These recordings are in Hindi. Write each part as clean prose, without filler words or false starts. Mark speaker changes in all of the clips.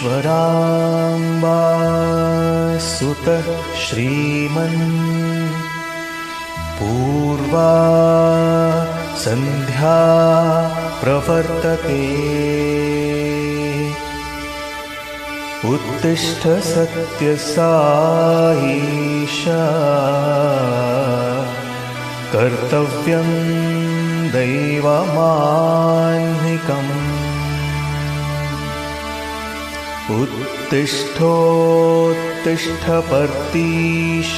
Speaker 1: ईश्वराम्बा सुतः श्रीमन् पूर्वा सन्ध्या प्रवर्तते उत्तिष्ठ सत्यसाईशा कर्तव्यं दैवमाह्निकम् उत्तिष्ठोत्तिष्ठ पर्तीश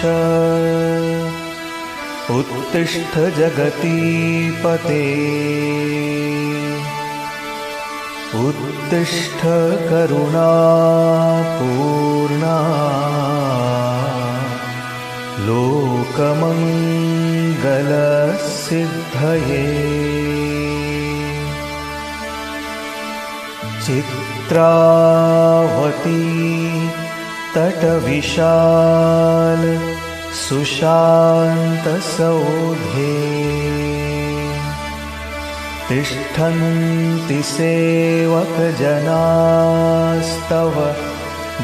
Speaker 1: उत्तिष्ठ जगतीपते उत्तिष्ठ करुणापूर्णा लोकमङ्गलसिद्धये चित्रावती तटविशाल सुशान्तसौधे तिष्ठन्ति सेवकजनास्तव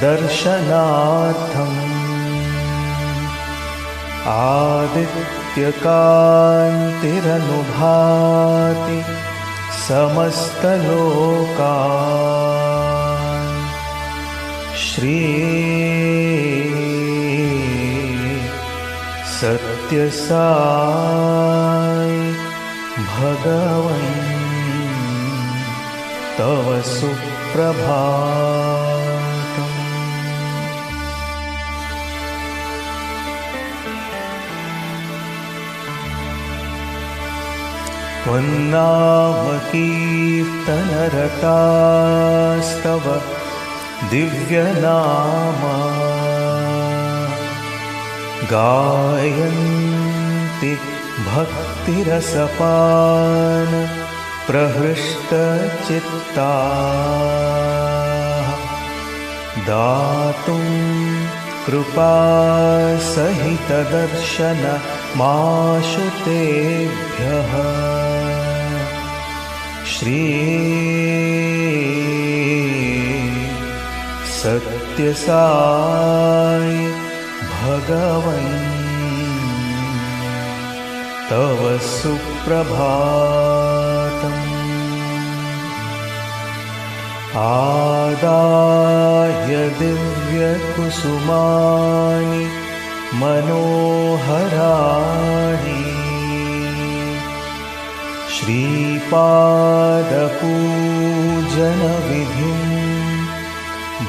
Speaker 1: दर्शनार्थम् आदित्यकान्तिरनुभाति समस्तलोकान् श्री सत्यसाई भगवन् तव सुप्रभातम्। त्वन्नामकीर्तनरतास्तव दिव्यनामा गायन्ति भक्तिरसपान प्रहृष्टचित्ता दातुं कृपासहितदर्शनमाशु तेभ्यः श्री सत्यसाई भगवन् तव सुप्रभातम्। आदाय दिव्यकुसुमानि मनोहराणि श्रीपादपूजनविधिं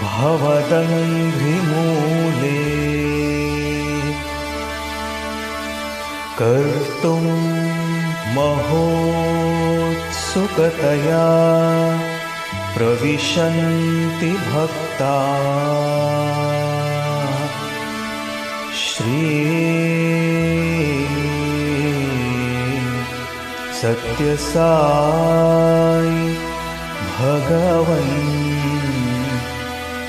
Speaker 1: भवदङ्घ्रिमूले कर्तुं महोत्सुकतया प्रविशन्ति भक्ता श्री सत्यसाई भगवन्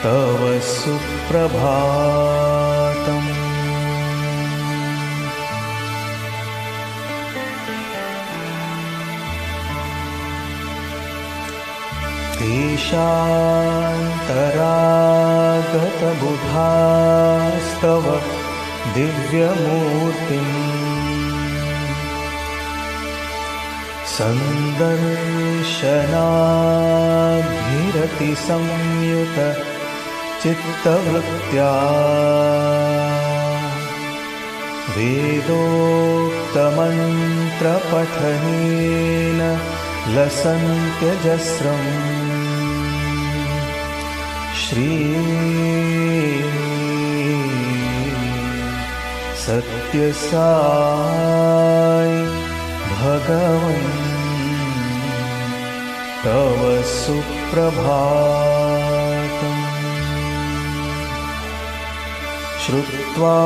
Speaker 1: तव सुप्रभातम्। देशान्तरागतबुधास्तव दिव्यमूर्तिम् सन्दर्शनाभिरतिसंयुत चित्तवृत्त्या वेदोक्तमन्त्रपठनेन लसन्त्यजस्रम् श्री सत्यसाई भगवन् तव सुप्रभातम्। श्रुत्वा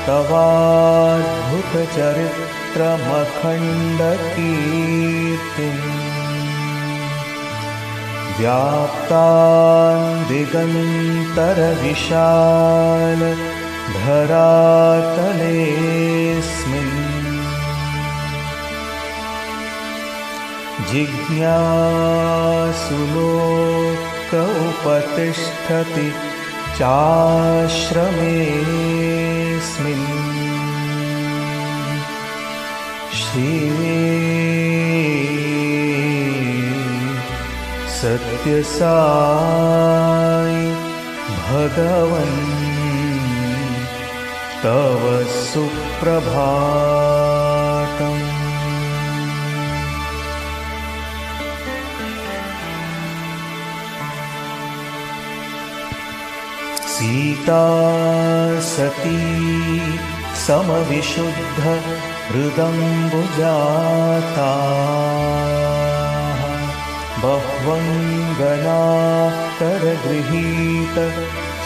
Speaker 1: तवाद्भुतचरित्रमखण्डकीर्तिम् व्याप्तान् दिगन्तरविशाल धरातलेऽस्मिन् जिज्ञासुलोक उपतिष्ठति चाश्रमेऽस्मिन् श्री सत्यसाई भगवन् तव सुप्रभातम्। सीता सती समविशुद्ध हृदम्बुजाता बह्वङ्गनात्तरगृहीत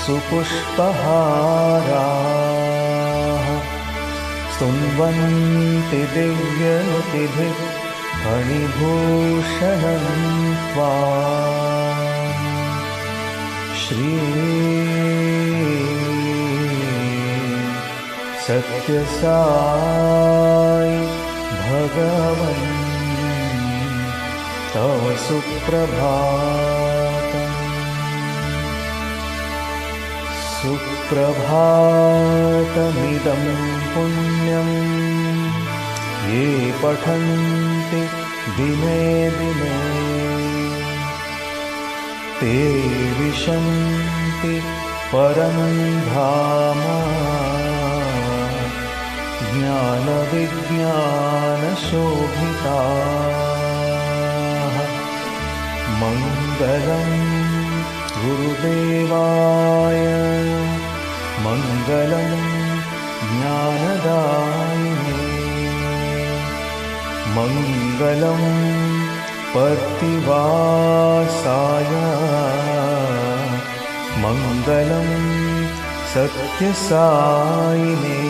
Speaker 1: सुपुष्पहाराः स्तुन्वन्ति दिव्यनुतिभिः फणिभूषणं त्वाम् श्री सत्यसाई भगवन् तव सुप्रभातम्। सुप्रभातमिदं पुण्यं ये पठन्ति दिने दिने ते विशन्ति परं धाम ज्ञानविज्ञानशोभिताः। मङ्गलं गुरुदेवाय मङ्गलं ज्ञानदायिने मङ्गलं पर्तिवासाय मङ्गलं सत्यसायिने।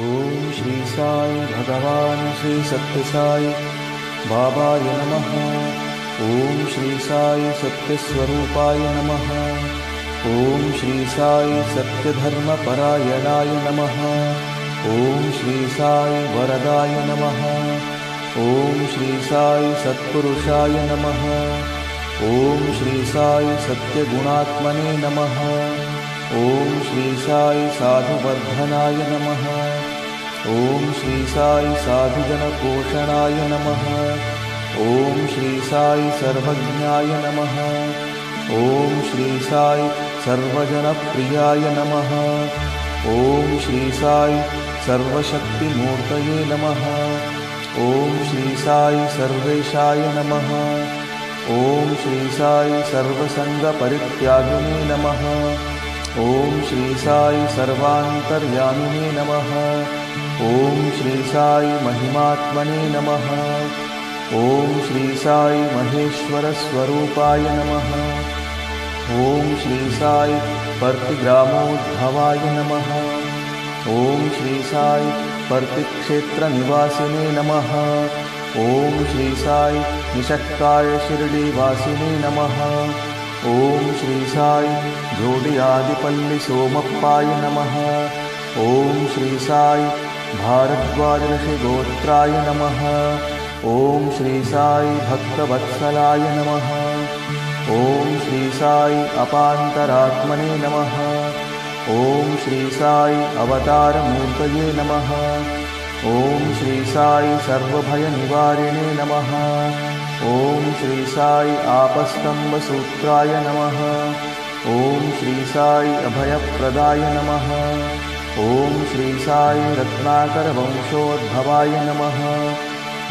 Speaker 1: ओम श्री साई भगवान श्री सत्यसाई बाबाय नमः। ओम श्री साई सत्यस्वरूपाय नमः। ओम श्री साई सत्यधर्मपरायणाय नमः। ओम श्री साई वरदाय नमः। ओम श्री साई सत्पुरुषाय नमः। ओम श्री साई सत्यगुणात्मने नमः। ओम श्री साई साधुवर्धनाय नमः। ओम श्री साई साधुजनपोषणाय नमः। ओम श्री साई सर्वज्ञाय नमः। ओम श्री साई सर्वजनप्रियाय नमः। ओम श्री साई सर्वशक्तिमूर्तये नमः। ओम श्री साई सर्वेशाय नमः। ओम श्री साई सर्वसंगपरित्यागिने नमः। ओम श्री साई सर्वान्तर्यामिने नमः। ओम श्री साई महिमात्मने नमः। ओम श्री साई महेश्वर स्वरूपाय नमः। ओम श्री साई पर्तिग्रामोद्भवाय नमः। ओम श्री साई पर्तिक्षेत्र निवासिने नमः। ओम श्री साई निषक्काय शिरडीवासिने नमः। ओम श्री साई जोडियादिपल्ली सोमप्पाय नमः। ओम श्री साई भारद्वाज ऋषिगोत्राय नमः। ओम श्री साई भक्तवत्सलाय नमः। ओम श्री साई अपान्तरात्मने नमः। ओम श्री साई अवतारमूर्तये नमः। ओम श्री साई सर्वभयनिवारिणे नमः। ओम श्री साई आपस्तम्भसूत्राय नमः। ओम श्री साई अभयप्रदाय नमः। ओम श्री साई रत्नाकरवंशोद्भवाय नमः।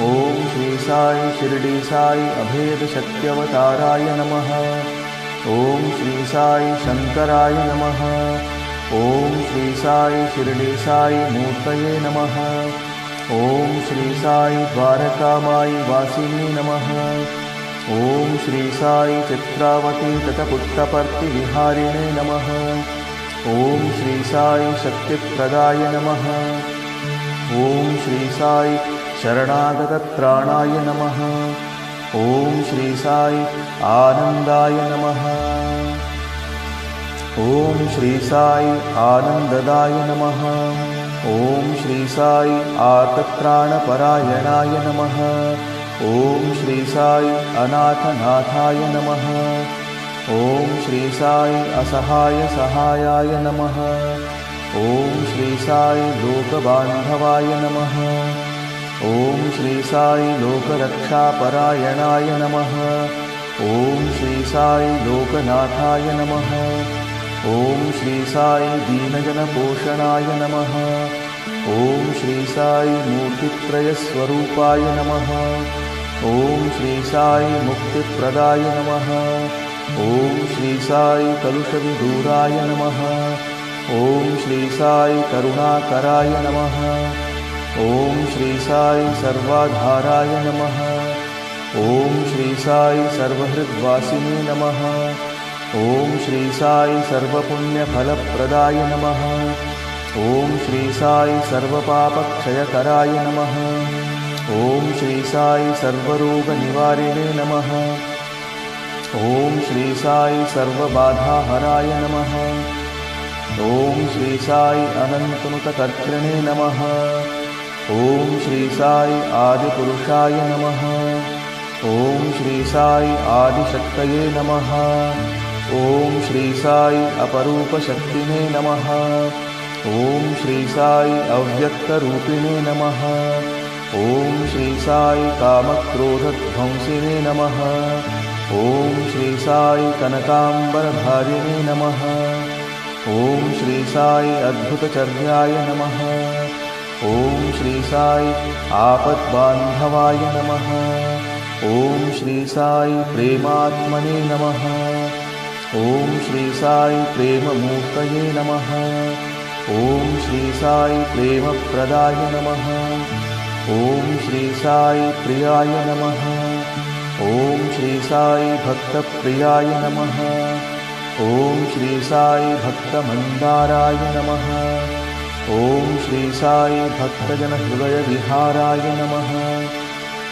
Speaker 1: ओम श्री साई शिरडी साई अभेदशक्त्यवताराय नमः। ओम श्री साई शंकराय नमः। ओम श्री साई शिरडी साई मूर्तये नमः। ओम श्री साई द्वारकामाई वासिनी नमः। ओम श्री साई चित्रावती तटपुट्टपर्ति विहारिणे नमः। ओम श्री साई शक्तिप्रदाय नमः। ओम श्री साई शरणागतत्राणाय नमः। ओम श्री साई आनंदाय नमः। ओम श्री साई आनंददाय नमः। ओम श्री साई आर्तत्राणपरायणाय नमः। ओम श्री साई अनाथनाथाय नमः। ओम श्री साई असहाय सहायाय नमः। ओम श्री साई लोकबांधवाय नमः। ओम श्री साई लोकरक्षापरायणाय नमः। ओम श्री साई लोकनाथाय नमः। ओम श्री साई दीनजनपोषणाय नमः। ओम श्री साई मूर्तित्रयस्वरूपाय नमः। ओम श्री साई मुक्तिप्रदाय नमः। ओम श्री साई कलुषविदूराय नमः। ओम श्री साई करुणाकराय नमः। ओम श्री साई सर्वाधाराय नमः। ओम श्री साई सर्वहृद्वासिने नमः। ओम श्री साई सर्वपुण्यफलप्रदाय नमः। ओम श्री साई सर्वपापक्षयकराय नमः। ओम श्री साई सर्वरोगनिवारिणे नमः। ओम श्री साई सर्वबाधाहराय नमः। ओम श्री साई अनन्तनुतकर्तृणे नमः। ओम श्री साई आदिपुरुषाय नमः। ओम श्री साई आदिशक्तये नमः। ओम श्री साई अपरूपशक्तिने नमः। ओम श्री साई अव्यक्तरूपिणे नमः। ओम श्री साई कामक्रोधध्वंसिने नमः। ओम श्री साई कनकाम्बरधारिणे नमः। ओम श्री साई अद्भुतचर्याय नमः। ओम श्री साई आपद्बान्धवाय नमः। ओम श्री साई प्रेमात्मने नमः। ओम श्री साई प्रेममूर्तये नमः। ओम श्री साई प्रेमप्रदाय नमः। ओम श्री साई प्रियाय नमः। ओम श्री साई भक्तप्रियाय नमः। ओम श्री साई भक्तमन्दाराय नमः। ओम श्री साई भक्तजनहृदयविहाराय नमः।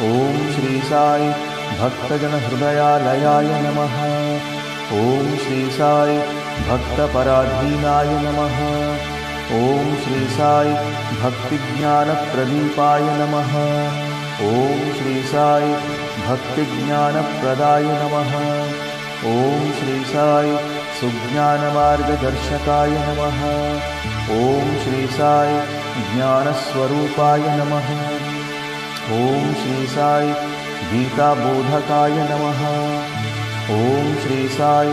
Speaker 1: ओम श्री साई भक्तजनहृदयालयाय नमः। ओम श्री साई भक्तपराधीनाय नमः। ओम श्री साई भक्तिज्ञानप्रदीपाय नमः। ओम श्री साई भक्तिज्ञानप्रदाय नमः। ओम श्री साई सुज्ञानमार्गदर्शकाय नमः। ओम श्री साई ज्ञानस्वरूपाय नमः। ओम श्री साई गीताबोधकाय नमः। ओम श्री साई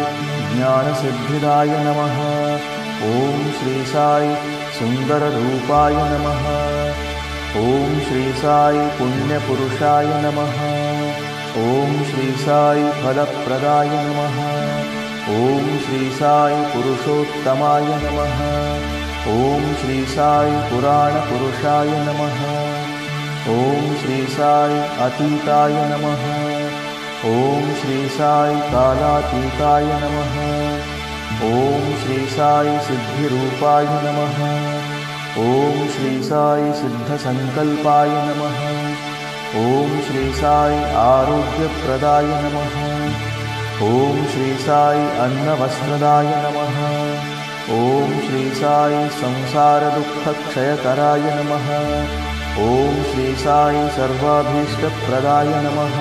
Speaker 1: ज्ञानसिद्धिदाय नमः। ओम श्री साई सुंदररूपाय नमः। ओम श्री साई पुण्यपुरुषाय नमः। ओम श्री साई फलप्रदाय नमः। ओम श्री साई पुरुषोत्तमाय नमः। ओम श्री साई पुराणपुरुषाय नमः। ओम श्री साई अतीताय नमः। ओम श्री साई कालातीताय नमः। ओम श्री साई सिद्धिरूपाय नमः। ओम श्री साई सिद्धसंकल्पाय नमः। ओम श्री साई आरोग्यप्रदाय नमः। ओम श्री साई अन्नवस्त्रदाय नमः। ओम श्री साई संसारदुःखक्षयकराय नमः। ओम श्री साई सर्वाभीष्टप्रदाय नमः।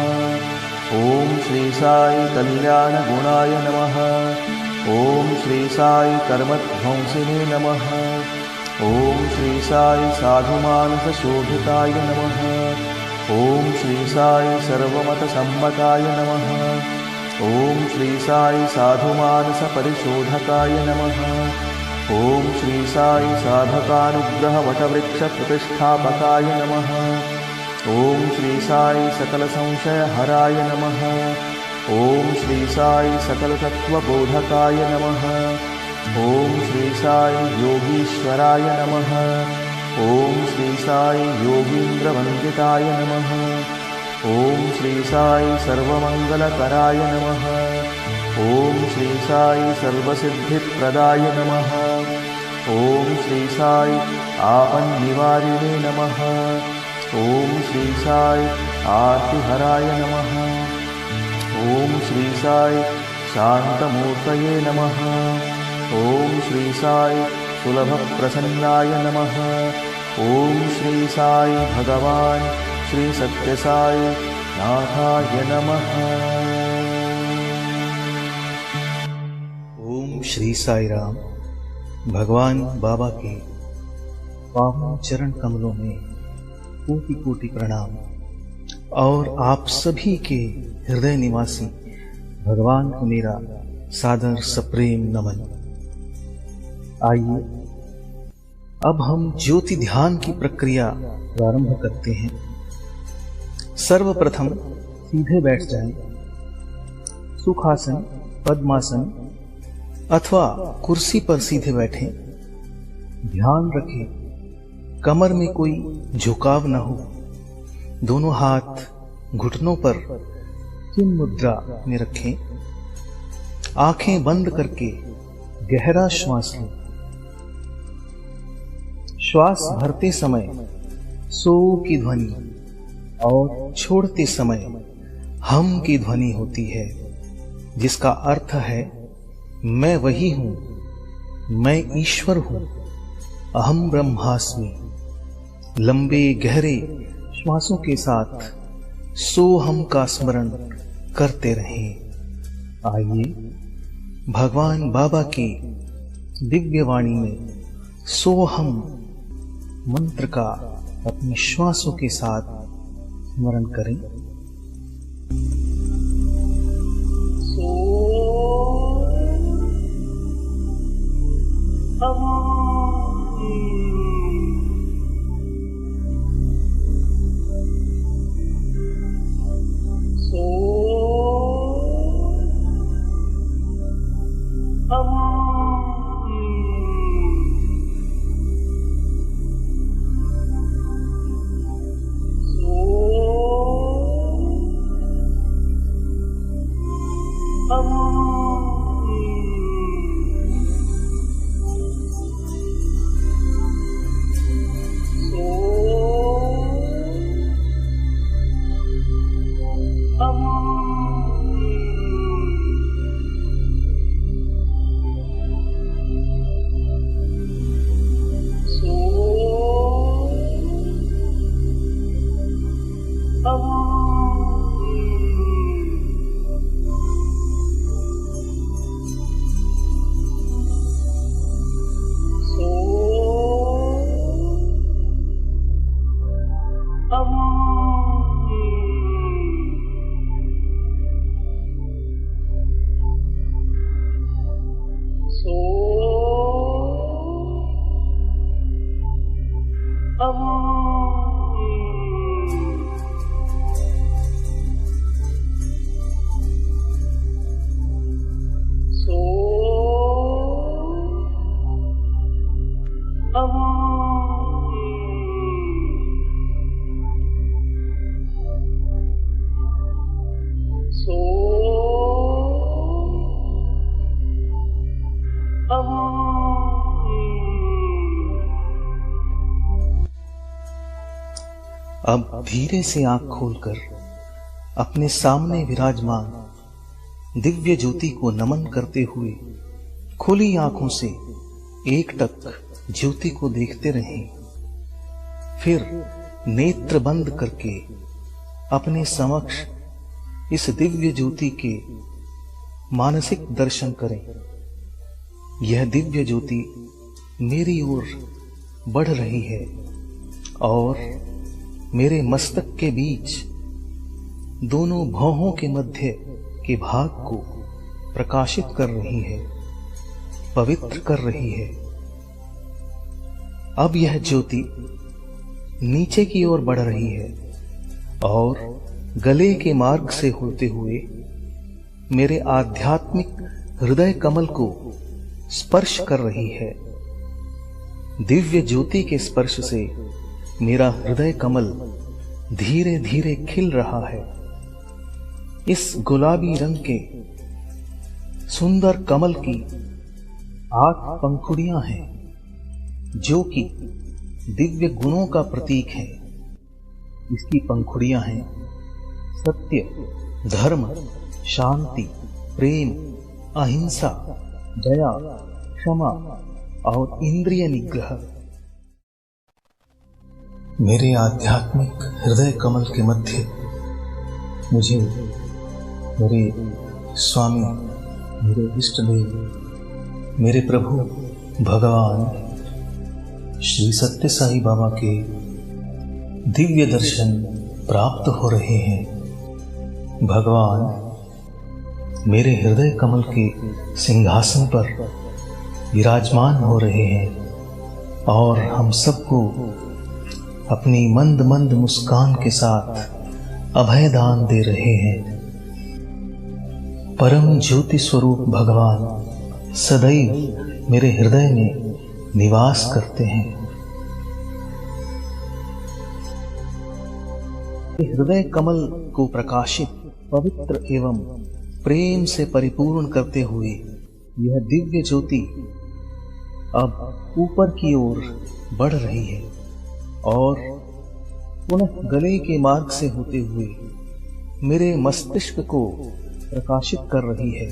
Speaker 1: ओम श्री साई कल्याणगुणाय नमः। ओम श्री साई कर्मध्वंसिने नमः। ओम श्री साई साधुमानसशोभिताय नमः। ओम श्री साई सर्वमतसम्मताय नमः। ओम श्री साई साधुमानसपरिशोधकाय नमः। ओम श्री साई साधकानुग्रहवटवृक्षप्रतिष्ठापकाय नमः। ओम श्री साई सकलसंशयहराय नमः। ओम श्री साई सकलतत्त्वबोधकाय नमः। ओम श्री साई योगीश्वराय नमः। ओम श्री साई योगीन्द्रवन्दिताय नमः। ओम श्री साई सर्वमंगलकराय नमः। ओम श्री साई सर्वसिद्धिप्रदाय नमः। ओम श्री साई आपन्निवारिणे नमः। ओम श्री साई आर्तिहराय नमः। ओम श्री साई शांतमूर्तये नमः। ॐ श्री साई सुलभप्रसन्नाय नमः। ॐ श्री साई भगवान श्री सत्य साई नाथाय नमः।
Speaker 2: ओम श्री साई राम। भगवान बाबा के पावन चरण कमलों में कोटि कोटि प्रणाम और आप सभी के हृदय निवासी भगवान को मेरा सादर सप्रेम नमन। आइए अब हम ज्योति ध्यान की प्रक्रिया प्रारंभ करते हैं। सर्वप्रथम सीधे बैठ जाएं। सुखासन, पद्मासन अथवा कुर्सी पर सीधे बैठें। ध्यान रखें कमर में कोई झुकाव न हो। दोनों हाथ घुटनों पर चिन्ह मुद्रा में रखें। आंखें बंद करके गहरा श्वास लें। श्वास भरते समय सो की ध्वनि और छोड़ते समय हम की ध्वनि होती है, जिसका अर्थ है मैं वही हूं, मैं ईश्वर हूं, अहम ब्रह्मास्मि। लंबे गहरे श्वासों के साथ सोहम का स्मरण करते रहें। आइए भगवान बाबा की दिव्य वाणी में सोहम मंत्र का अपनी श्वासों के साथ स्मरण करें। अब धीरे से आंख खोलकर अपने सामने विराजमान दिव्य ज्योति को नमन करते हुए खुली आंखों से एकटक ज्योति को देखते रहें। फिर नेत्र बंद करके अपने समक्ष इस दिव्य ज्योति के मानसिक दर्शन करें। यह दिव्य ज्योति मेरी ओर बढ़ रही है और मेरे मस्तक के बीच दोनों भौहों के मध्य के भाग को प्रकाशित कर रही है, पवित्र कर रही है। अब यह ज्योति नीचे की ओर बढ़ रही है और गले के मार्ग से होते हुए मेरे आध्यात्मिक हृदय कमल को स्पर्श कर रही है। दिव्य ज्योति के स्पर्श से मेरा हृदय कमल धीरे धीरे खिल रहा है। इस गुलाबी रंग के सुंदर कमल की 8 पंखुड़ियां हैं, जो कि दिव्य गुणों का प्रतीक है। इसकी पंखुड़ियां हैं सत्य, धर्म, शांति, प्रेम, अहिंसा, दया, क्षमा और इंद्रिय निग्रह। मेरे आध्यात्मिक हृदय कमल के मध्य मुझे मेरे स्वामी, मेरे इष्ट देव, मेरे प्रभु भगवान श्री सत्य साई बाबा के दिव्य दर्शन प्राप्त हो रहे हैं। भगवान मेरे हृदय कमल के सिंहासन पर विराजमान हो रहे हैं और हम सबको अपनी मंद मंद मुस्कान के साथ अभय दान दे रहे हैं। परम ज्योति स्वरूप भगवान सदैव मेरे हृदय में निवास करते हैं। हृदय कमल को प्रकाशित, पवित्र एवं प्रेम से परिपूर्ण करते हुए यह दिव्य ज्योति अब ऊपर की ओर बढ़ रही है और पुनः गले के मार्ग से होते हुए मेरे मस्तिष्क को प्रकाशित कर रही है।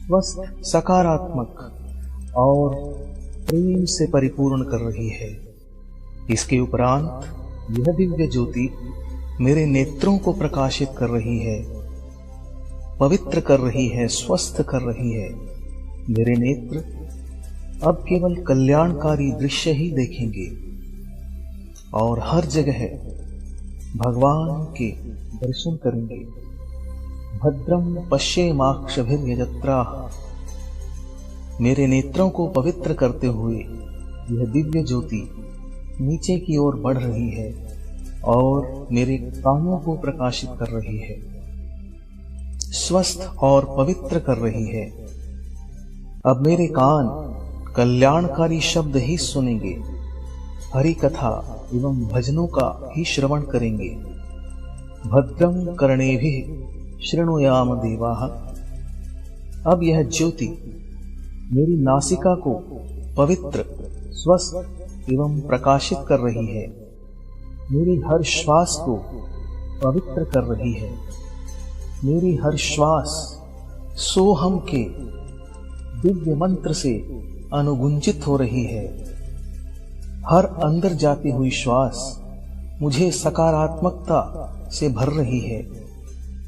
Speaker 2: स्वस्थ, सकारात्मक और प्रेम से परिपूर्ण कर रही है। इसके उपरांत यह दिव्य ज्योति मेरे नेत्रों को प्रकाशित कर रही है, पवित्र कर रही है, स्वस्थ कर रही है। मेरे नेत्र अब केवल कल्याणकारी दृश्य ही देखेंगे और हर जगह भगवान के दर्शन करेंगे। भद्रम पश्येमाक्षभिर्यजत्राः। मेरे नेत्रों को पवित्र करते हुए यह दिव्य ज्योति नीचे की ओर बढ़ रही है और मेरे कानों को प्रकाशित कर रही है, स्वस्थ और पवित्र कर रही है। अब मेरे कान कल्याणकारी शब्द ही सुनेंगे, हरि कथा एवं भजनों का ही श्रवण करेंगे। भद्रम कर्णेभिः शृणुयाम देवाः। अब यह ज्योति मेरी नासिका को पवित्र, स्वस्थ एवं प्रकाशित कर रही है। मेरी हर श्वास को पवित्र कर रही है। मेरी हर श्वास सोहम के दिव्य मंत्र से अनुगुंजित हो रही है। हर अंदर जाती हुई श्वास मुझे सकारात्मकता से भर रही है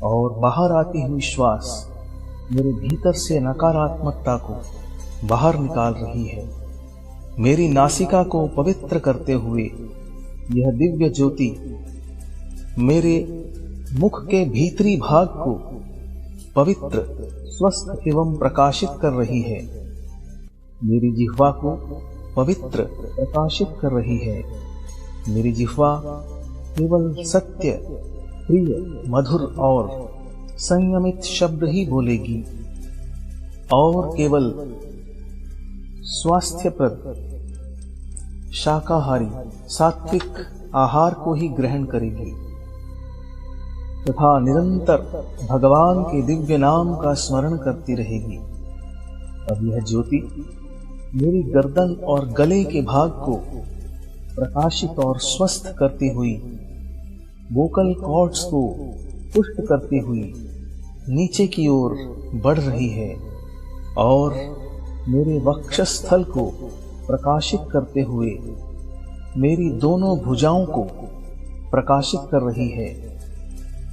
Speaker 2: और बाहर आती हुई श्वास मेरे भीतर से नकारात्मकता को बाहर निकाल रही है। मेरी नासिका को पवित्र करते हुए यह दिव्य ज्योति मेरे मुख के भीतरी भाग को पवित्र, स्वस्थ एवं प्रकाशित कर रही है। मेरी जिह्वा को पवित्र, प्रकाशित कर रही है। मेरी जिह्वा केवल सत्य, प्रिय, मधुर और संयमित शब्द ही बोलेगी और केवल स्वास्थ्यप्रद, शाकाहारी, सात्विक आहार को ही ग्रहण करेगी तथा निरंतर भगवान के दिव्य नाम का स्मरण करती रहेगी। अब यह ज्योति मेरी गर्दन और गले के भाग को प्रकाशित और स्वस्थ करती हुई, वोकल कॉर्ड्स को पुष्ट करती हुई नीचे की ओर बढ़ रही है और मेरे वक्षस्थल को प्रकाशित करते हुए मेरी दोनों भुजाओं को प्रकाशित कर रही है,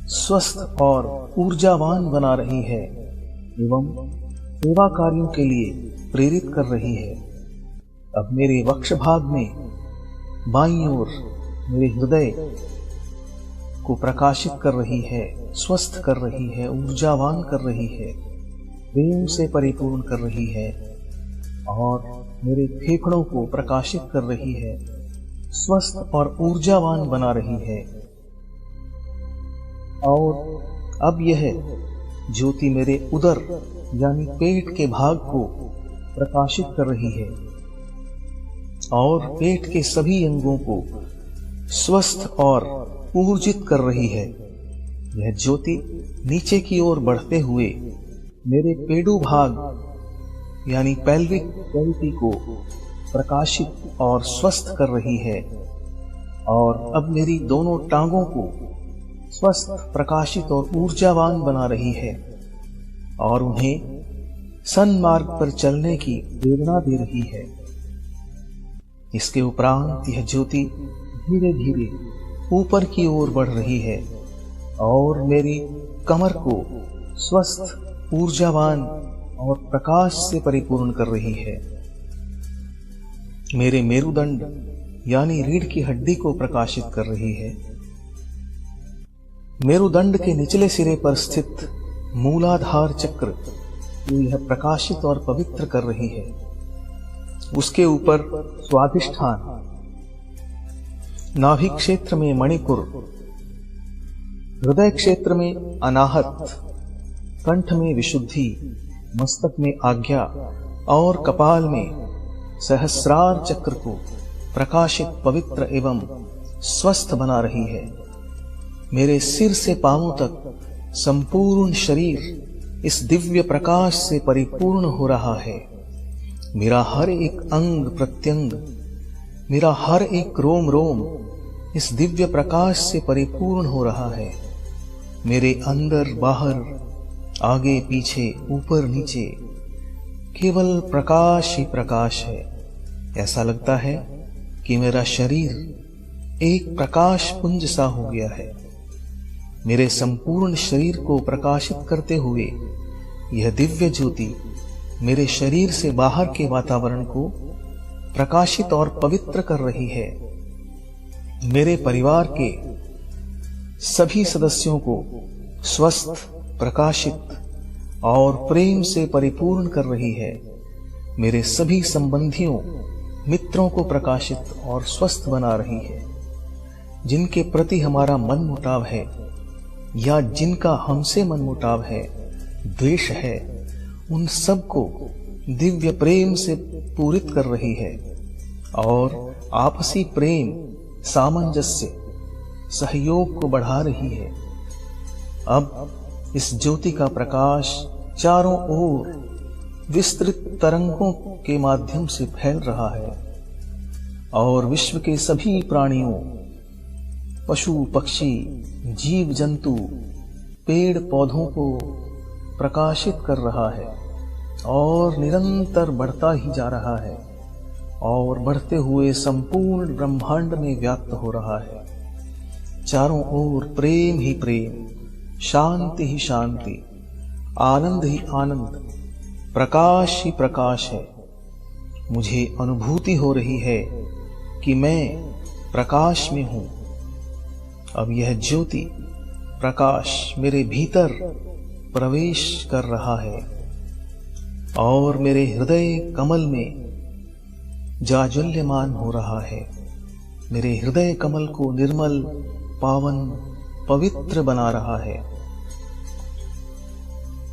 Speaker 2: स्वस्थ और ऊर्जावान बना रही है एवं सेवा कार्यों के लिए प्रेरित कर रही है। अब मेरे वक्ष भाग में बाईं ओर मेरे हृदय को प्रकाशित कर रही है, स्वस्थ कर रही है, ऊर्जावान कर रही है, प्रेम से परिपूर्ण कर रही है और मेरे फेफड़ों को प्रकाशित कर रही है, स्वस्थ और ऊर्जावान बना रही है। और अब यह ज्योति मेरे उदर यानी पेट के भाग को प्रकाशित कर रही है और पेट के सभी अंगों को स्वस्थ और ऊर्जित कर रही है। यह ज्योति नीचे की ओर बढ़ते हुए मेरे पेडू भाग यानी पेल्विक कैविटी को प्रकाशित और स्वस्थ कर रही है और अब मेरी दोनों टांगों को स्वस्थ, प्रकाशित और ऊर्जावान बना रही है और उन्हें सन्मार्ग पर चलने की प्रेरणा दे रही है। इसके उपरांत यह ज्योति धीरे धीरे ऊपर की ओर बढ़ रही है और मेरी कमर को स्वस्थ, ऊर्जावान और प्रकाश से परिपूर्ण कर रही है। मेरे मेरुदंड यानी रीढ़ की हड्डी को प्रकाशित कर रही है। मेरुदंड के निचले सिरे पर स्थित मूलाधार चक्र को यह प्रकाशित और पवित्र कर रही है। उसके ऊपर स्वाधिष्ठान, नाभि क्षेत्र में मणिपुर, हृदय क्षेत्र में अनाहत, कंठ में विशुद्धि, मस्तक में आज्ञा और कपाल में सहस्रार चक्र को प्रकाशित, पवित्र एवं स्वस्थ बना रही है। मेरे सिर से पांवों तक संपूर्ण शरीर इस दिव्य प्रकाश से परिपूर्ण हो रहा है। मेरा हर एक अंग प्रत्यंग, मेरा हर एक रोम रोम इस दिव्य प्रकाश से परिपूर्ण हो रहा है। मेरे अंदर बाहर, आगे पीछे, ऊपर नीचे केवल प्रकाश ही प्रकाश है। ऐसा लगता है कि मेरा शरीर एक प्रकाश पुंज सा हो गया है। मेरे संपूर्ण शरीर को प्रकाशित करते हुए यह दिव्य ज्योति मेरे शरीर से बाहर के वातावरण को प्रकाशित और पवित्र कर रही है। मेरे परिवार के सभी सदस्यों को स्वस्थ, प्रकाशित और प्रेम से परिपूर्ण कर रही है। मेरे सभी संबंधियों, मित्रों को प्रकाशित और स्वस्थ बना रही है। जिनके प्रति हमारा मनमुटाव है या जिनका हमसे मनमुटाव है, द्वेष है, उन सबको दिव्य प्रेम से पूरित कर रही है और आपसी प्रेम, सामंजस्य, सहयोग को बढ़ा रही है। अब इस ज्योति का प्रकाश चारों ओर विस्तृत तरंगों के माध्यम से फैल रहा है और विश्व के सभी प्राणियों, पशु पक्षी, जीव जंतु, पेड़ पौधों को प्रकाशित कर रहा है और निरंतर बढ़ता ही जा रहा है और बढ़ते हुए संपूर्ण ब्रह्मांड में व्याप्त हो रहा है। चारों ओर प्रेम ही प्रेम, शांति ही शांति, आनंद ही आनंद, प्रकाश ही प्रकाश है। मुझे अनुभूति हो रही है कि मैं प्रकाश में हूं। अब यह ज्योति, प्रकाश मेरे भीतर प्रवेश कर रहा है और मेरे हृदय कमल में जाज्वल्यमान हो रहा है। मेरे हृदय कमल को निर्मल, पावन, पवित्र बना रहा है।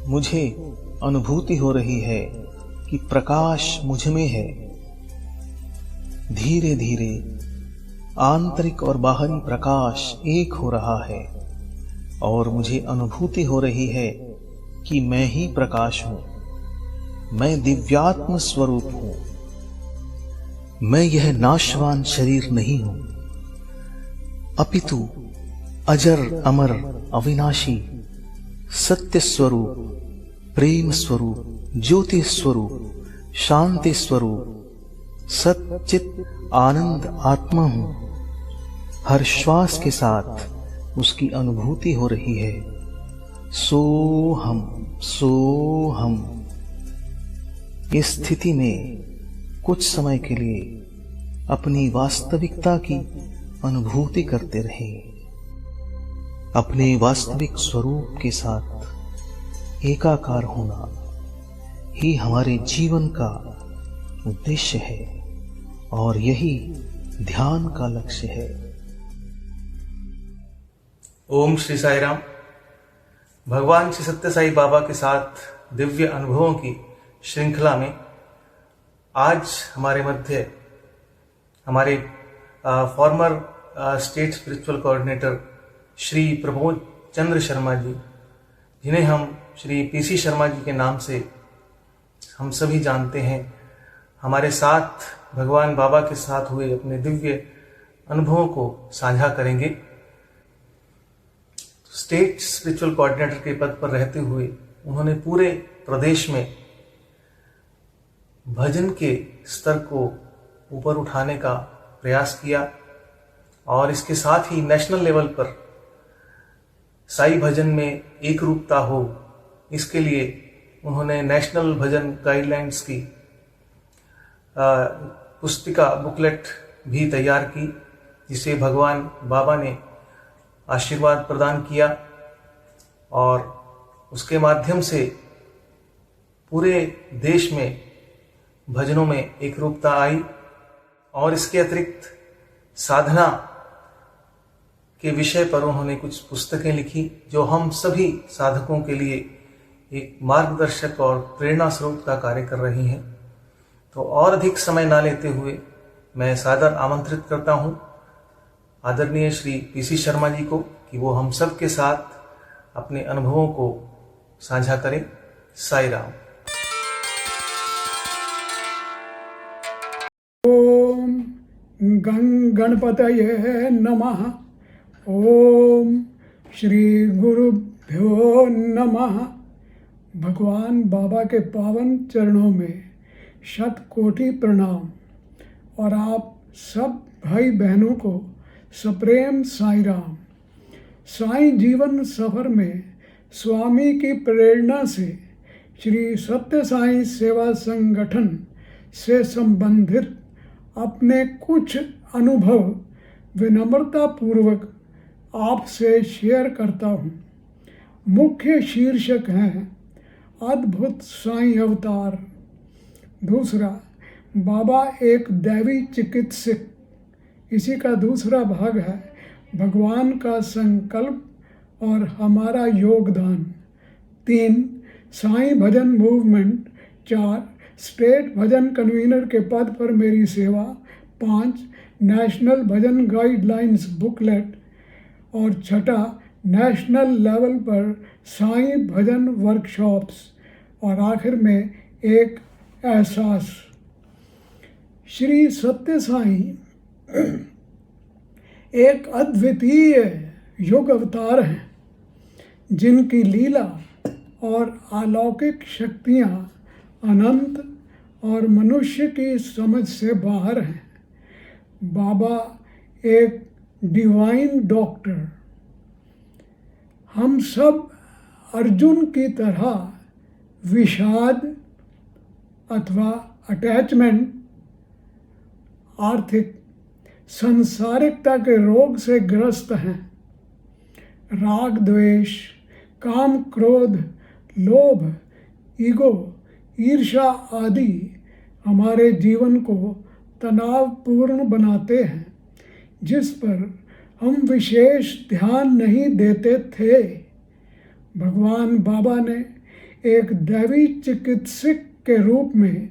Speaker 2: मुझे अनुभूति हो रही है कि प्रकाश मुझ में है। धीरे धीरे आंतरिक और बाहरी प्रकाश एक हो रहा है और मुझे अनुभूति हो रही है कि मैं ही प्रकाश हूं। मैं दिव्यात्म स्वरूप हूं। मैं यह नाशवान शरीर नहीं हूं, अपितु अजर अमर अविनाशी सत्य स्वरूप, प्रेम स्वरूप, ज्योति स्वरूप, शांति स्वरूप, सच्चित आनंद आत्मा हूं। हर श्वास के साथ उसकी अनुभूति हो रही है। सोहम सोहम। इस स्थिति में कुछ समय के लिए अपनी वास्तविकता की अनुभूति करते रहें। अपने वास्तविक स्वरूप के साथ एकाकार होना ही हमारे जीवन का उद्देश्य है और यही ध्यान का लक्ष्य है।
Speaker 3: ओम श्री साई राम। भगवान श्री सत्य साई बाबा के साथ दिव्य अनुभवों की श्रृंखला में आज हमारे मध्य हमारे former state spiritual coordinator Shri Pramod Chandra Sharma ji, जिन्हें हम श्री पीसी शर्मा जी के नाम से हम सभी जानते हैं, हमारे साथ भगवान बाबा के साथ हुए अपने दिव्य अनुभवों को साझा करेंगे। स्टेट स्पिरिचुअल कोऑर्डिनेटर के पद पर रहते हुए उन्होंने पूरे प्रदेश में भजन के स्तर को ऊपर उठाने का प्रयास किया और इसके साथ ही नेशनल लेवल पर साई भजन में एक रूपता हो, इसके लिए उन्होंने नेशनल भजन गाइडलाइंस की पुस्तिका बुकलेट भी तैयार की, जिसे भगवान बाबा ने आशीर्वाद प्रदान किया और उसके माध्यम से पूरे देश में भजनों में एक रूपता आई। और इसके अतिरिक्त साधना के विषय पर उन्होंने कुछ पुस्तकें लिखी, जो हम सभी साधकों के लिए एक मार्गदर्शक और प्रेरणा स्रोत का कार्य कर रही हैं। तो और अधिक समय ना लेते हुए मैं सादर आमंत्रित करता हूं आदरणीय श्री पीसी शर्मा जी को कि वो हम सब के साथ अपने अनुभवों को साझा करें। साई राम।
Speaker 4: ओम गणपतये नमः। ओम श्री गुरुभ्यो नमः। भगवान बाबा के पावन चरणों में शत कोटि प्रणाम और आप सब भाई बहनों को सप्रेम साई राम। साई जीवन सफर में स्वामी की प्रेरणा से श्री सत्य साई सेवा संगठन से संबंधित अपने कुछ अनुभव विनम्रता पूर्वक आपसे शेयर करता हूँ। मुख्य शीर्षक हैं अद्भुत साई अवतार। दूसरा, बाबा एक दैवी चिकित्सक। इसी का दूसरा भाग है भगवान का संकल्प और हमारा योगदान। 3, साई भजन मूवमेंट। 4, स्टेट भजन कन्वीनर के पद पर मेरी सेवा। 5, नेशनल भजन गाइडलाइंस बुकलेट। और 6, नेशनल लेवल पर साई भजन वर्कशॉप्स। और आखिर में एक एहसास। श्री सत्य साई एक अद्वितीय युग अवतार हैं, जिनकी लीला और अलौकिक शक्तियाँ अनंत और मनुष्य की समझ से बाहर हैं। बाबा एक डिवाइन डॉक्टर। हम सब अर्जुन की तरह विषाद अथवा अटैचमेंट, आर्थिक संसारिकता के रोग से ग्रस्त हैं। राग द्वेष, काम क्रोध, लोभ, ईगो, ईर्ष्या आदि हमारे जीवन को तनावपूर्ण बनाते हैं, जिस पर हम विशेष ध्यान नहीं देते थे। भगवान बाबा ने एक दैवी चिकित्सक के रूप में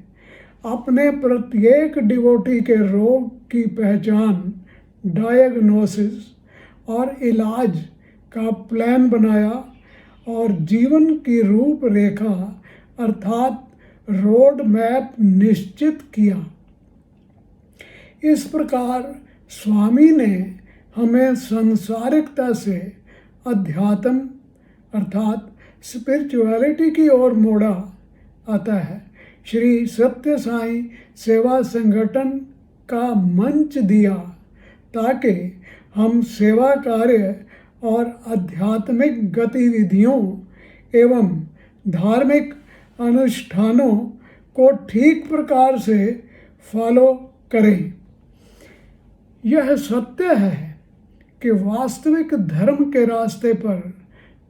Speaker 4: अपने प्रत्येक डिवोटी के रोग की पहचान, डायग्नोसिस और इलाज का प्लान बनाया और जीवन की रूपरेखा अर्थात रोड मैप निश्चित किया। इस प्रकार स्वामी ने हमें सांसारिकता से अध्यात्म अर्थात स्पिरिचुअलिटी की ओर मोड़ा। अतः श्री सत्य साई सेवा संगठन का मंच दिया, ताकि हम सेवा कार्य और आध्यात्मिक गतिविधियों एवं धार्मिक अनुष्ठानों को ठीक प्रकार से फॉलो करें। यह सत्य है कि वास्तविक धर्म के रास्ते पर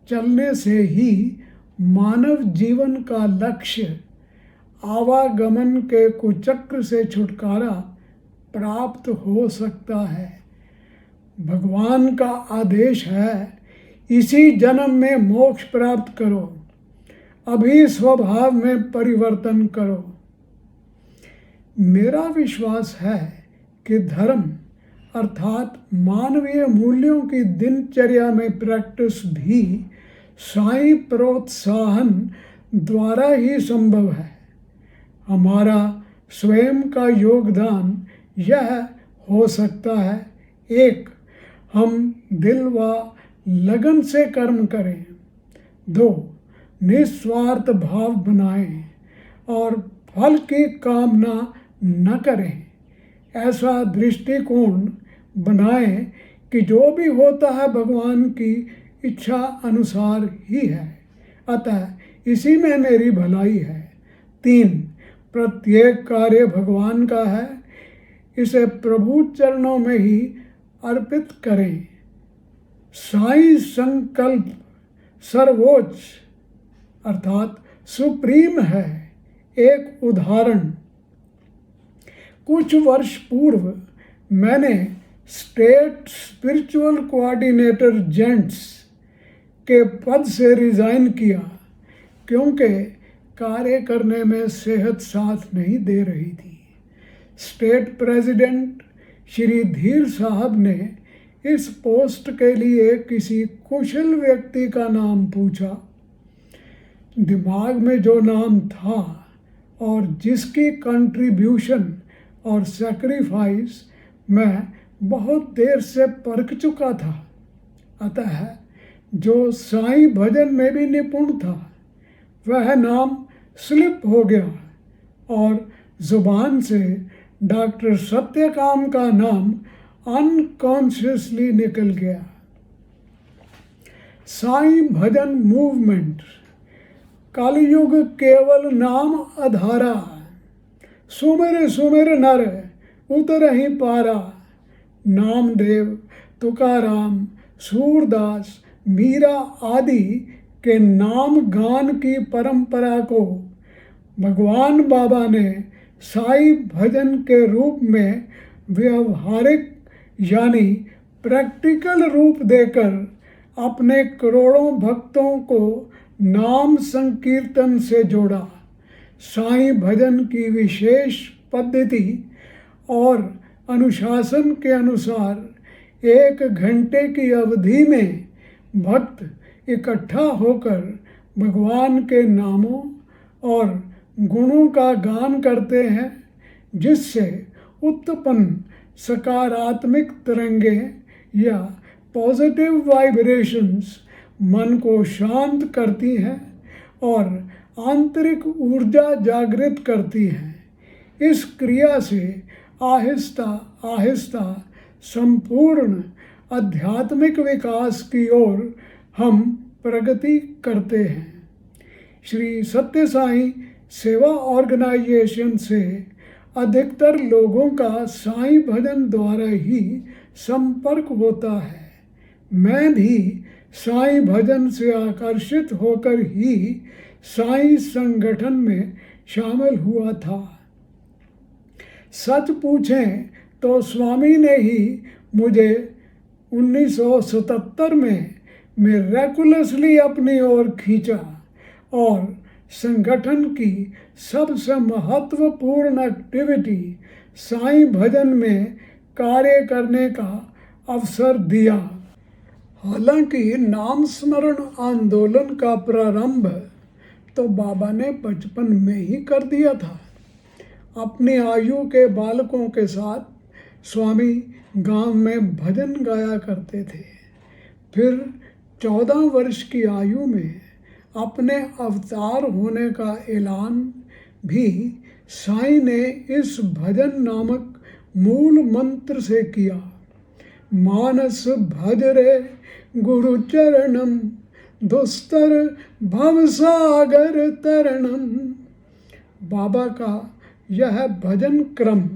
Speaker 4: चलने से ही मानव जीवन का लक्ष्य आवागमन के कुचक्र से छुटकारा प्राप्त हो सकता है। भगवान का आदेश है, इसी जन्म में मोक्ष प्राप्त करो, अभी स्वभाव में परिवर्तन करो। मेरा विश्वास है कि धर्म अर्थात मानवीय मूल्यों की दिनचर्या में प्रैक्टिस भी साई प्रोत्साहन द्वारा ही संभव है। हमारा स्वयं का योगदान यह हो सकता है, 1, हम दिल व लगन से कर्म करें। 2, निस्वार्थ भाव बनाएं और फल की कामना न करें। ऐसा दृष्टिकोण बनाएं कि जो भी होता है भगवान की इच्छा अनुसार ही है, अतः इसी में मेरी भलाई है। 3, प्रत्येक कार्य भगवान का है, इसे प्रभु चरणों में ही अर्पित करें। साईं संकल्प सर्वोच्च अर्थात सुप्रीम है। एक उदाहरण, कुछ वर्ष पूर्व मैंने स्टेट स्पिरिचुअल कोऑर्डिनेटर जेंट्स के पद से रिज़ाइन किया क्योंकि कार्य करने में सेहत साथ नहीं दे रही थी। स्टेट प्रेसिडेंट श्री धीर साहब ने इस पोस्ट के लिए किसी कुशल व्यक्ति का नाम पूछा। दिमाग में जो नाम था और जिसकी कंट्रीब्यूशन और सैक्रिफाइस मैं बहुत देर से परख चुका था, अतः जो साईं भजन में भी निपुण था, वह नाम स्लिप हो गया और जुबान से डॉक्टर सत्यकाम का नाम अनकॉन्शियसली निकल गया। साईं भजन मूवमेंट, कलयुग केवल नाम आधारा, सुमिर सुमिर नर उतरहि पारा। नामदेव, तुकाराम, सूरदास, मीरा आदि के नाम गान की परंपरा को भगवान बाबा ने साईं भजन के रूप में व्यवहारिक यानी प्रैक्टिकल रूप देकर अपने करोड़ों भक्तों को नाम संकीर्तन से जोड़ा। साईं भजन की विशेष पद्धति और अनुशासन के अनुसार 1 घंटे की अवधि में भक्त इकट्ठा होकर भगवान के नामों और गुणों का गान करते हैं, जिससे उत्पन्न सकारात्मक तरंगें या पॉजिटिव वाइब्रेशंस मन को शांत करती हैं और आंतरिक ऊर्जा जागृत करती हैं। इस क्रिया से आहिस्ता आहिस्ता संपूर्ण आध्यात्मिक विकास की ओर हम प्रगति करते हैं। श्री सत्य साईं सेवा ऑर्गेनाइजेशन से अधिकतर लोगों का साईं भजन द्वारा ही संपर्क होता है। मैं भी साईं भजन से आकर्षित होकर ही साईं संगठन में शामिल हुआ था। सच पूछें तो स्वामी ने ही मुझे 1977 में मिरेकुलसली अपनी ओर खींचा और संगठन की सबसे महत्वपूर्ण एक्टिविटी साईं भजन में कार्य करने का अवसर दिया। हालांकि नाम स्मरण आंदोलन का प्रारंभ तो बाबा ने बचपन में ही कर दिया था। अपनी आयु के बालकों के साथ स्वामी गांव में भजन गाया करते थे। फिर 14 वर्ष की आयु में अपने अवतार होने का ऐलान भी साईं ने इस भजन नामक मूल मंत्र से किया। मानस भज रे गुरु चरणम, दुस्तर भवसागर तरणम। बाबा का यह भजन क्रम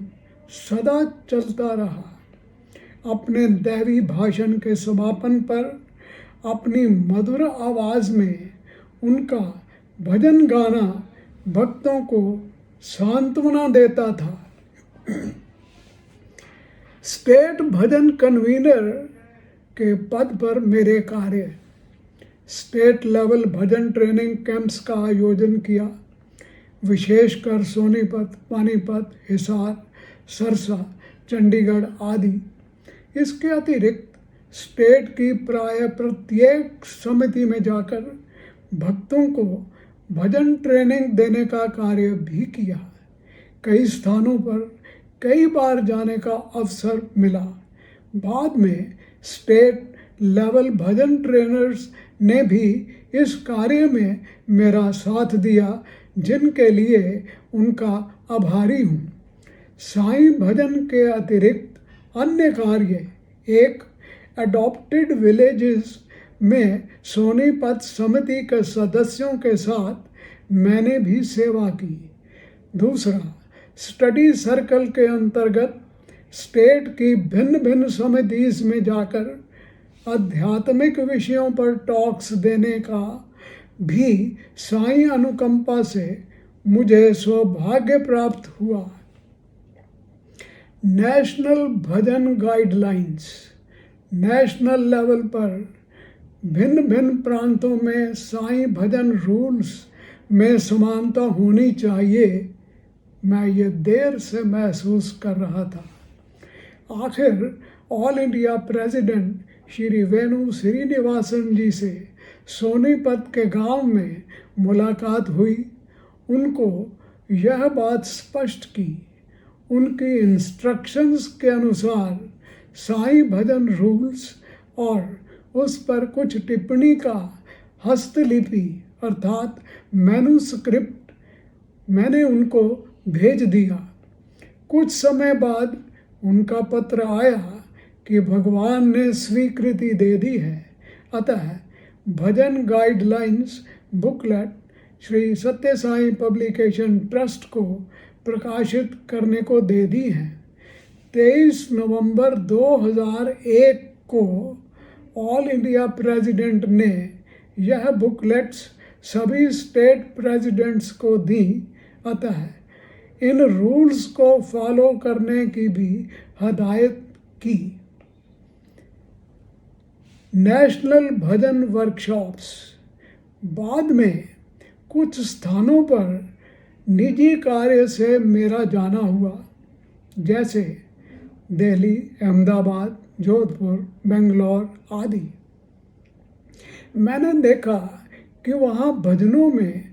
Speaker 4: सदा चलता रहा। अपने दैवी भाषण के समापन पर अपनी मधुर आवाज़ में उनका भजन गाना भक्तों को सांत्वना देता था। स्टेट भजन कन्वीनर के पद पर मेरे कार्य, स्टेट लेवल भजन ट्रेनिंग कैंप्स का आयोजन किया, विशेषकर सोनीपत, पानीपत, हिसार, सरसा, चंडीगढ़ आदि। इसके अतिरिक्त स्टेट की प्राय प्रत्येक समिति में जाकर भक्तों को भजन ट्रेनिंग देने का कार्य भी किया। कई स्थानों पर कई बार जाने का अवसर मिला। बाद में स्टेट लेवल भजन ट्रेनर्स ने भी इस कार्य में मेरा साथ दिया, जिनके लिए उनका आभारी हूँ। साईं भजन के अतिरिक्त अन्य कार्य, एक अडॉप्टेड विलेजेस में सोनीपत समिति के सदस्यों के साथ मैंने भी सेवा की। दूसरा, स्टडी सर्कल के अंतर्गत स्टेट की भिन्न भिन्न समितियों में जाकर आध्यात्मिक विषयों पर टॉक्स देने का भी साईं अनुकंपा से मुझे सौभाग्य प्राप्त हुआ। नेशनल भजन गाइडलाइंस, नेशनल लेवल पर भिन्न भिन्न प्रांतों में साईं भजन रूल्स में समानता होनी चाहिए, मैं ये देर से महसूस कर रहा था। आखिर ऑल इंडिया प्रेसिडेंट श्री वेणु श्रीनिवासन जी से सोनीपत के गांव में मुलाकात हुई। उनको यह बात स्पष्ट की, उनकी इंस्ट्रक्शंस के अनुसार साईं भजन रूल्स और उस पर कुछ टिप्पणी का हस्तलिपि अर्थात मैन्युस्क्रिप्ट मैंने उनको भेज दिया। कुछ समय बाद उनका पत्र आया कि भगवान ने स्वीकृति दे दी है, अतः भजन गाइडलाइंस बुकलेट श्री सत्य साईं पब्लिकेशन ट्रस्ट को प्रकाशित करने को दे दी है। 23 नवंबर 2001 को ऑल इंडिया प्रेसिडेंट ने यह बुकलेट्स सभी स्टेट प्रेसिडेंट्स को दी, अतः इन रूल्स को फॉलो करने की भी हदायत की। नेशनल भजन वर्कशॉप्स, बाद में कुछ स्थानों पर निजी कार्य से मेरा जाना हुआ, जैसे दिल्ली, अहमदाबाद, जोधपुर, बेंगलोर आदि। मैंने देखा कि वहाँ भजनों में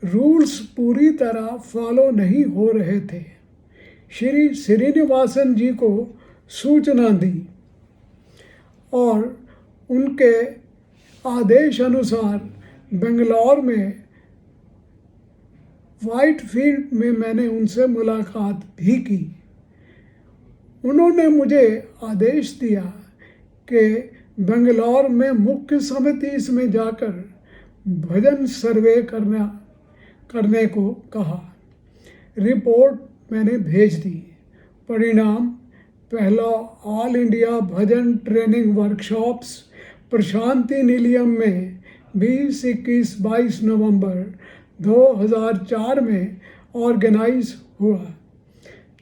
Speaker 4: रूल्स पूरी तरह फॉलो नहीं हो रहे थे। श्री श्रीनिवासन जी को सूचना दी और उनके आदेश अनुसार बेंगलोर में व्हाइटफील्ड में मैंने उनसे मुलाकात भी की। उन्होंने मुझे आदेश दिया कि बेंगलोर में मुख्य समिति में जाकर भजन सर्वे करने को कहा। रिपोर्ट मैंने भेज दी। परिणाम, पहला ऑल इंडिया भजन ट्रेनिंग वर्कशॉप्स प्रशांति निलयम में 20-21-22 नवंबर 2004 में ऑर्गेनाइज हुआ।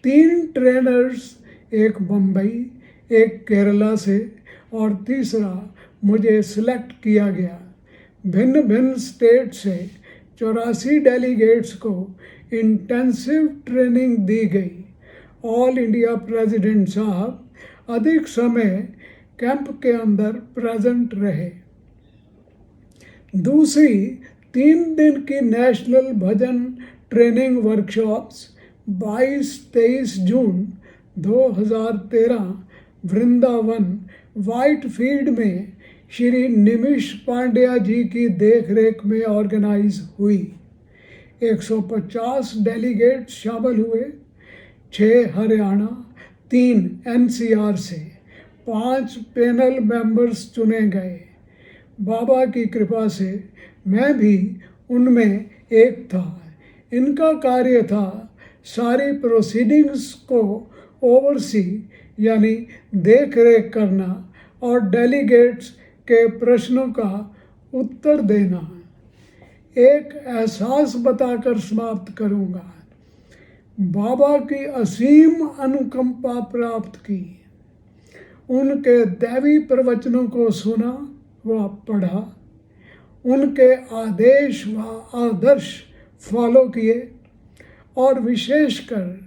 Speaker 4: 3 ट्रेनर्स, एक बम्बई, एक केरला से और तीसरा मुझे सिलेक्ट किया गया। भिन्न भिन्न स्टेट से 84 डेलीगेट्स को इंटेंसिव ट्रेनिंग दी गई। ऑल इंडिया प्रेसिडेंट साहब अधिक समय कैंप के अंदर प्रेजेंट रहे। दूसरी 3 दिन की नेशनल भजन ट्रेनिंग वर्कशॉप्स 22-23 जून 2013 वृंदावन व्हाइटफील्ड में श्री निमिष पांड्या जी की देखरेख में ऑर्गेनाइज हुई। 150 डेलीगेट शामिल हुए। 6 हरियाणा, 3 NCR से 5 पैनल मेंबर्स चुने गए। बाबा की कृपा से मैं भी उनमें एक था। इनका कार्य था सारी प्रोसीडिंग्स को ओवरसी यानी देख रेख करना और डेलीगेट्स के प्रश्नों का उत्तर देना। एक एहसास बताकर समाप्त करूँगा। बाबा की असीम अनुकंपा प्राप्त की। उनके दैवी प्रवचनों को सुना व पढ़ा। उनके आदेश व आदर्श फॉलो किए और विशेषकर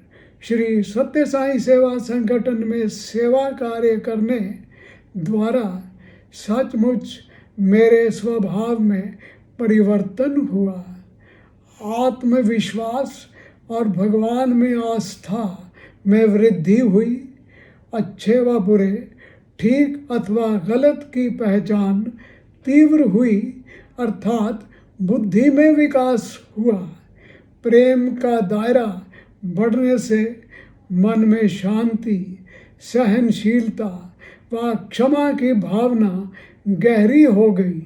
Speaker 4: श्री सत्य साईं सेवा संगठन में सेवा कार्य करने द्वारा सचमुच मेरे स्वभाव में परिवर्तन हुआ। आत्मविश्वास और भगवान में आस्था में वृद्धि हुई। अच्छे व बुरे, ठीक अथवा गलत की पहचान तीव्र हुई, अर्थात बुद्धि में विकास हुआ। प्रेम का दायरा बढ़ने से मन में शांति, सहनशीलता व क्षमा की भावना गहरी हो गई।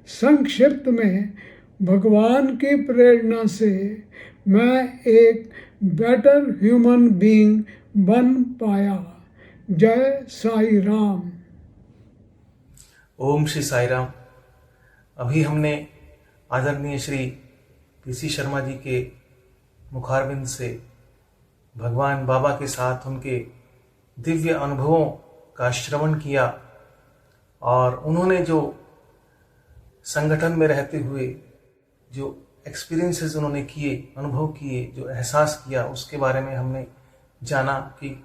Speaker 4: संक्षिप्त में, भगवान की प्रेरणा से मैं एक बेटर ह्यूमन बीइंग बन पाया। जय साई राम।
Speaker 3: ओम श्री साई राम। अभी हमने आदरणीय श्री पीसी शर्मा जी के मुखारबिंद से भगवान बाबा के साथ उनके दिव्य अनुभवों का श्रवण किया और उन्होंने जो संगठन में रहते हुए जो एक्सपीरियंसेस उन्होंने किए, अनुभव किए, जो एहसास किया, उसके बारे में हमने जाना कि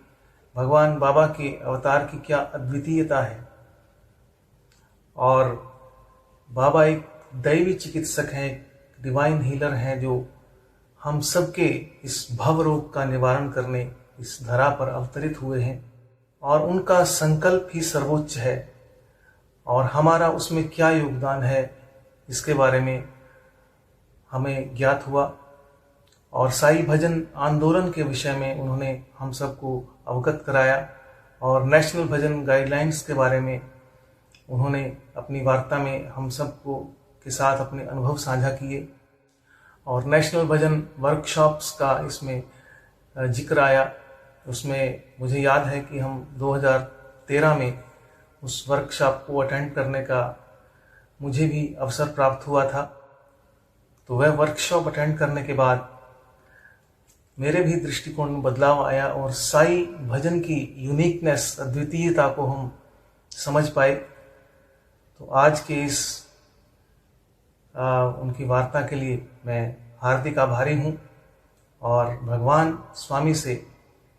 Speaker 3: भगवान बाबा के अवतार की क्या अद्वितीयता है। और बाबा एक दैवी चिकित्सक हैं, डिवाइन हीलर हैं, जो हम सबके इस भव रोग का निवारण करने इस धरा पर अवतरित हुए हैं और उनका संकल्प ही सर्वोच्च है और हमारा उसमें क्या योगदान है इसके बारे में हमें ज्ञात हुआ। और साई भजन आंदोलन के विषय में उन्होंने हम सबको अवगत कराया और नेशनल भजन गाइडलाइंस के बारे में उन्होंने अपनी वार्ता में हम सबको के साथ अपने अनुभव साझा किए। और नेशनल भजन वर्कशॉप्स का इसमें जिक्र आया। उसमें मुझे याद है कि हम 2013 में उस वर्कशॉप को अटेंड करने का मुझे भी अवसर प्राप्त हुआ था। तो वह वर्कशॉप अटेंड करने के बाद मेरे भी दृष्टिकोण में बदलाव आया और साई भजन की यूनिकनेस, अद्वितीयता को हम समझ पाए। तो आज के इस उनकी वार्ता के लिए मैं हार्दिक आभारी हूँ और भगवान स्वामी से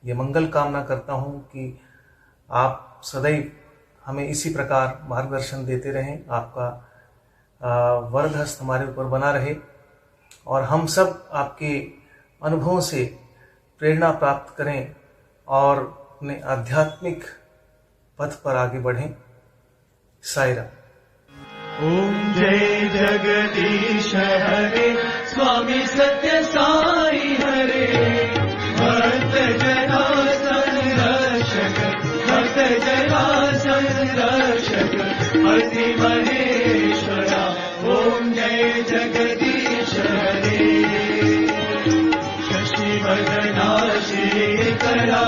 Speaker 3: ये मंगल कामना करता हूँ कि आप सदैव हमें इसी प्रकार मार्गदर्शन देते रहें, आपका वरद हस्त हमारे ऊपर बना रहे और हम सब आपके अनुभवों से प्रेरणा प्राप्त करें और अपने आध्यात्मिक पथ पर आगे बढ़ें। साई राम।
Speaker 5: ओम जय जगदीश हरे, स्वामी सत्य साई हरे। भक्त जना संरक्षक, भक्त जना संरक्षक, अति महेश्वरा। ओम जय जगदीश हरे। शशि वदना शेखरा,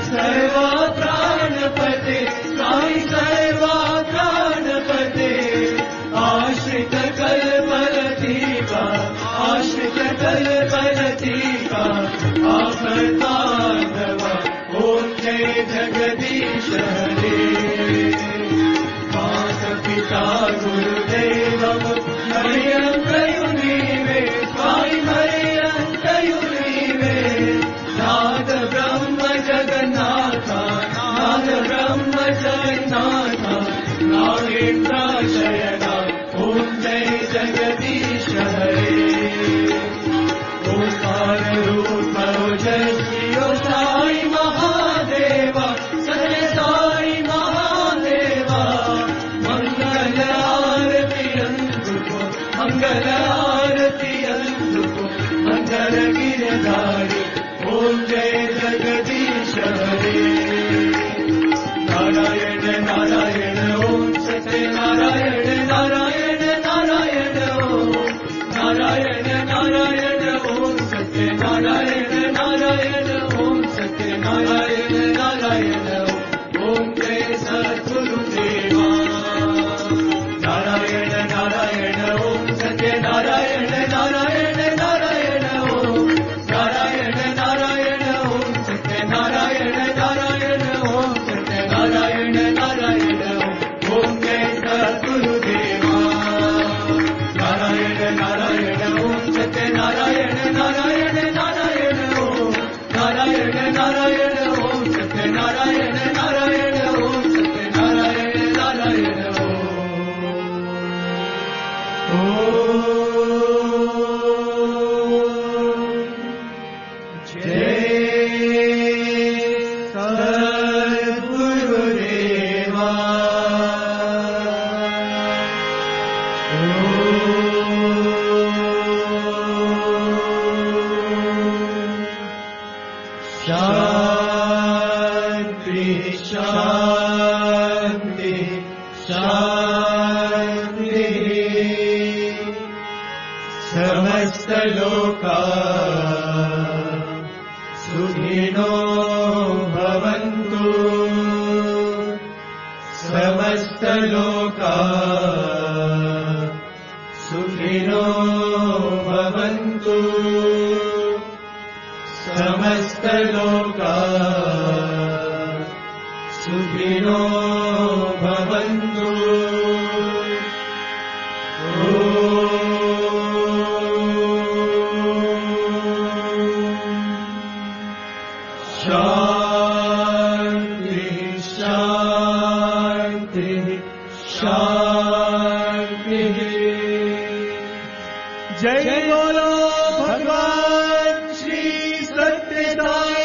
Speaker 5: सर्वा प्राणपते, साई सर्वा प्राणपते। आश्रित कल्पलतिका, आश्रित कल्पलतिका, आपदानवा। ओम जय जगदीश हरे। मात पिता गुरुदेवम मयंकयुनीवे, स्वामी मयंकयुनीवे। नाद ब्रह्म जगन्नाथा, नाद ब्रह्म जगन्नाथा, नागेन्द्र शयना। ओम जय जगदीश हरे। ओंकार रूप ओजस्वी साई महादेवा, सत्य साई महादेवा। मंगल आरती अंधुको, मंगल आरती अंधुको, मंगल गिरधारी। ओम जय जगदीश हरे। नारायण नारायण ओम सत्य नारायण नारायण नारायण ओम। नारायण नारायण ओम सत्य नारायण नारायण ओम सत्य नारायण नारायण ओम। जय सद्गुरुदेवा। नारायण नारायण ओम सत्य नारायण नारायण नारायण ओम। नारायण नारायण ओम सत्य नारायण नारायण ओम सत्य नारायण नारायण ओम। जय सद्गुरुदेवा। नारायण नारायण ओम सत्य नारायण नारायण नारायण ओम। नारायण नारायण ओम सत्य नारायण नारायण ओम सत्य नारायण नारायण ओम। जय सद्गुरुदेवा। शांति शांति शांति समस्त लोका सुखिनो भवन्तु समस्त लोका सुखिनो भवन्तु समस्त लोका सुखिनो भवन्तु शांति शांति शांति जय बोलो भगवान श्री सत्यसाई